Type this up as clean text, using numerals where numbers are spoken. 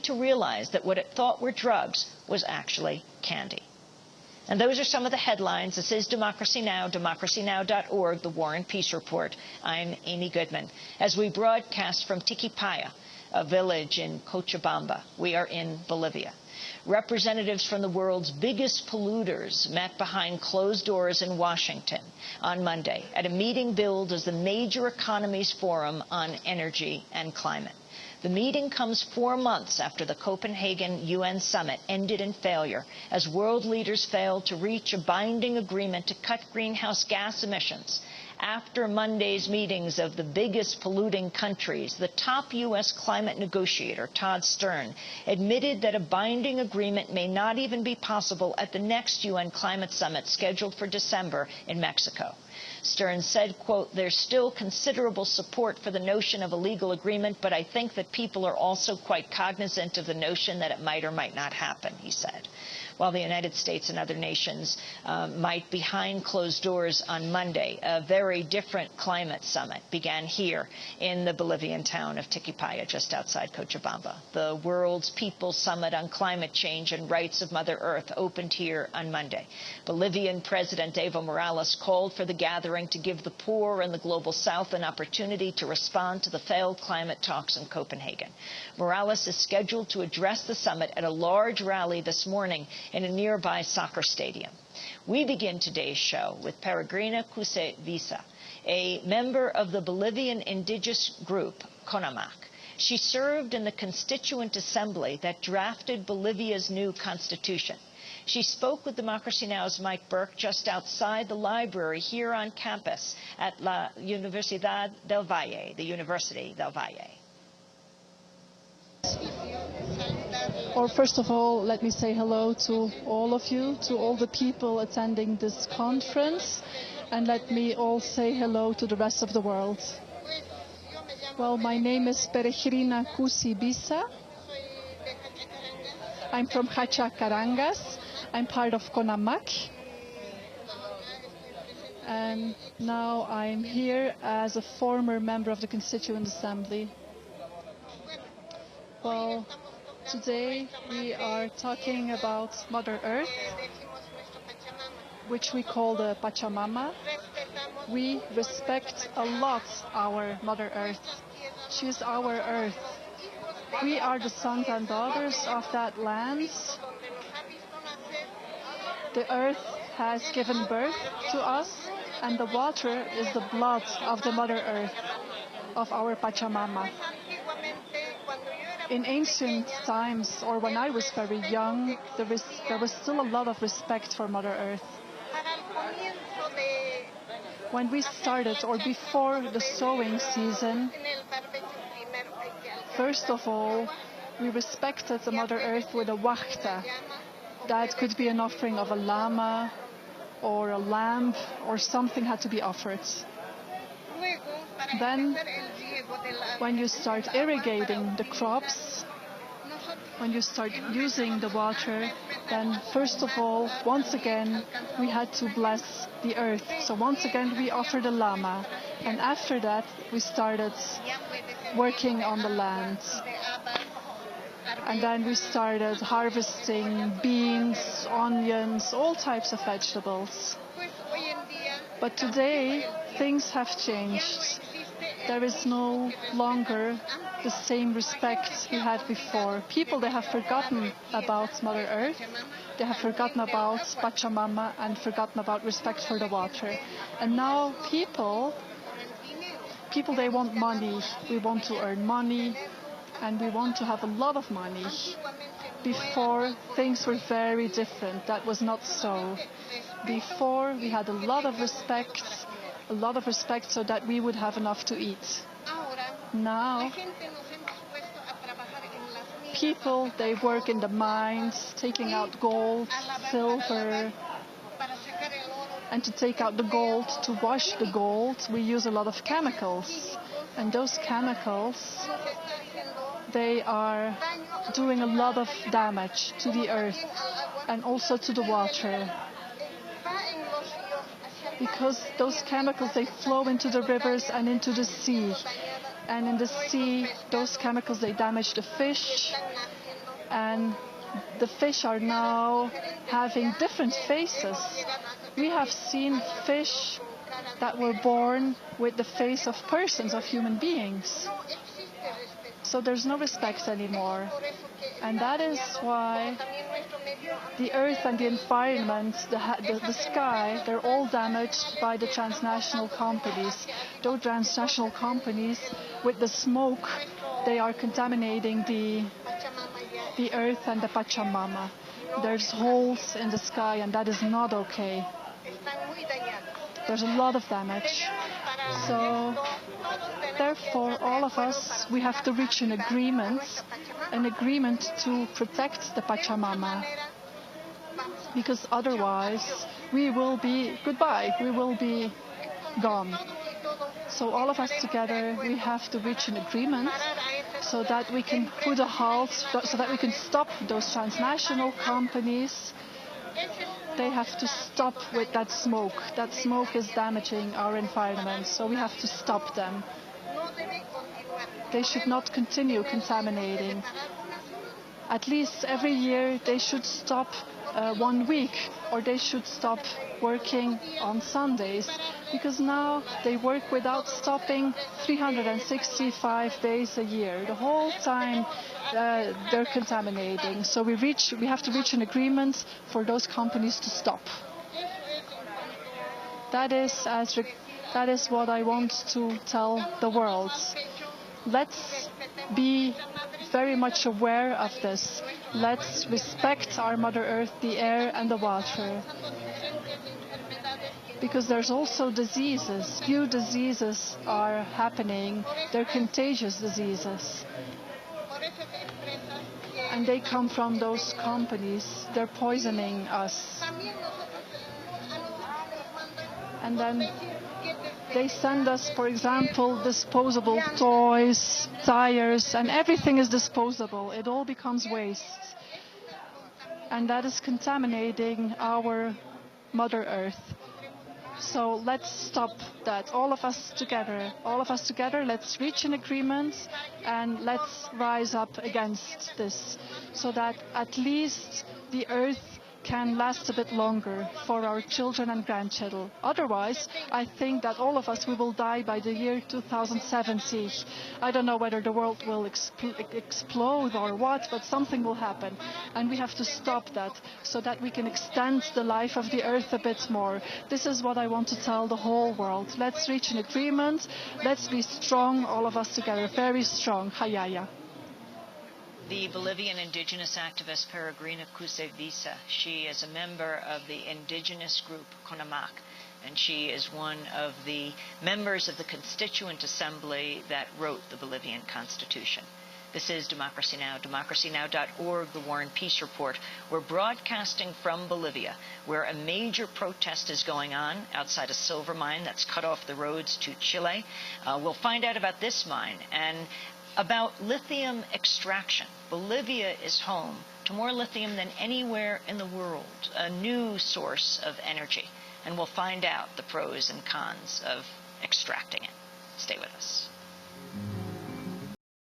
to realize that what it thought were drugs was actually candy. And those are some of the headlines. This is Democracy Now!, democracynow.org, the War and Peace Report. I'm Amy Goodman. As we broadcast from Tiquipaya, a village in Cochabamba, we are in Bolivia. Representatives from the world's biggest polluters met behind closed doors in Washington on Monday at a meeting billed as the Major Economies Forum on Energy and Climate. The meeting comes 4 months after the Copenhagen UN summit ended in failure as world leaders failed to reach a binding agreement to cut greenhouse gas emissions. After Monday's meetings of the biggest polluting countries, the top U.S. climate negotiator, Todd Stern, admitted that a binding agreement may not even be possible at the next UN climate summit scheduled for December in Mexico. Stern said, quote, "There's still considerable support for the notion of a legal agreement, but I think that people are also quite cognizant of the notion that it might or might not happen," he said. While the United States and other nations might behind closed doors on Monday, a very different climate summit began here in the Bolivian town of Tiquipaya, just outside Cochabamba. The World's People's Summit on Climate Change and Rights of Mother Earth opened here on Monday. Bolivian President Evo Morales called for the gathering to give the poor in the global south an opportunity to respond to the failed climate talks in Copenhagen. Morales is scheduled to address the summit at a large rally this morning in a nearby soccer stadium. We begin today's show with Peregrina Cuse Visa, a member of the Bolivian Indigenous group, CONAMAC. She served in the Constituent Assembly that drafted Bolivia's new constitution. She spoke with Democracy Now!'s Mike Burke just outside the library here on campus at La Universidad del Valle, the University del Valle. Or first of all, let me say hello to all of you, to all the people attending this conference, and let me all say hello to the rest of the world. Well, my name is Peregrina Cusi Bisa. I'm from Hachacarangas. I'm part of CONAMAC. And now I'm here as a former member of the Constituent Assembly. Well, today we are talking about Mother Earth, which we call the Pachamama. We respect a lot our Mother Earth. She is our earth. We are the sons and daughters of that land. The earth has given birth to us, and the water is the blood of the Mother Earth, of our Pachamama. In ancient times, or when I was very young, there was still a lot of respect for Mother Earth. When we started, or before the sowing season, first of all, we respected the Mother Earth with a huachta. That could be an offering of a llama, or a lamb, or something had to be offered. Then, when you start irrigating the crops, when you start using the water, then first of all, once again, we had to bless the earth. So once again, we offered a llama. And after that, we started working on the land. And then we started harvesting beans, onions, all types of vegetables. But today, things have changed. There is no longer the same respect we had before. People, they have forgotten about Mother Earth. They have forgotten about Pachamama and forgotten about respect for the water. And now people, they want money. We want to earn money, and we want to have a lot of money. Before, things were very different. That was not so. Before, we had a lot of respect so that we would have enough to eat. Now, people, they work in the mines, taking out gold, silver, and to take out the gold, to wash the gold, we use a lot of chemicals. And those chemicals, they are doing a lot of damage to the earth and also to the water. Because those chemicals, they flow into the rivers and into the sea. And in the sea, those chemicals, they damage the fish, and the fish are now having different faces. We have seen fish that were born with the face of persons, of human beings. So there's no respect anymore. And that is why the earth and the environment, the sky, they're all damaged by the transnational companies. Those transnational companies, with the smoke, they are contaminating the earth and the Pachamama. There's holes in the sky, and that is not okay. There's a lot of damage. So, therefore, all of us, we have to reach an agreement to protect the Pachamama. Because otherwise, we will be goodbye, we will be gone. So all of us together, we have to reach an agreement so that we can put a halt, so that we can stop those transnational companies. They have to stop with that smoke. That smoke is damaging our environment, so we have to stop them. They should not continue contaminating. At least every year they should stop 1 week, or they should stop working on Sundays, because now they work without stopping 365 days a year. The whole time they're contaminating. So we have to reach an agreement for those companies to stop. That is what I want to tell the world. Let's be very much aware of this. Let's respect our Mother Earth, the air and the water. Because there's also diseases. New diseases are happening. They're contagious diseases. And they come from those companies. They're poisoning us. And then they send us, for example, disposable toys, tires, and everything is disposable. It all becomes waste. And that is contaminating our Mother Earth. So let's stop that. All of us together, let's reach an agreement and let's rise up against this, so that at least the Earth can last a bit longer for our children and grandchildren. Otherwise, I think that all of us, we will die by the year 2070. I don't know whether the world will explode or what, but something will happen. And we have to stop that so that we can extend the life of the Earth a bit more. This is what I want to tell the whole world. Let's reach an agreement. Let's be strong, all of us together, very strong. Hayaya. The Bolivian indigenous activist Peregrina Cusevisa, she is a member of the indigenous group CONAMAC, and she is one of the members of the Constituent Assembly that wrote the Bolivian Constitution. This is Democracy Now!, democracynow.org, the War and Peace Report. We're broadcasting from Bolivia, where a major protest is going on outside a silver mine that's cut off the roads to Chile. We'll find out about this mine and about lithium extraction. Bolivia is home to more lithium than anywhere in the world, a new source of energy. And we'll find out the pros and cons of extracting it. Stay with us.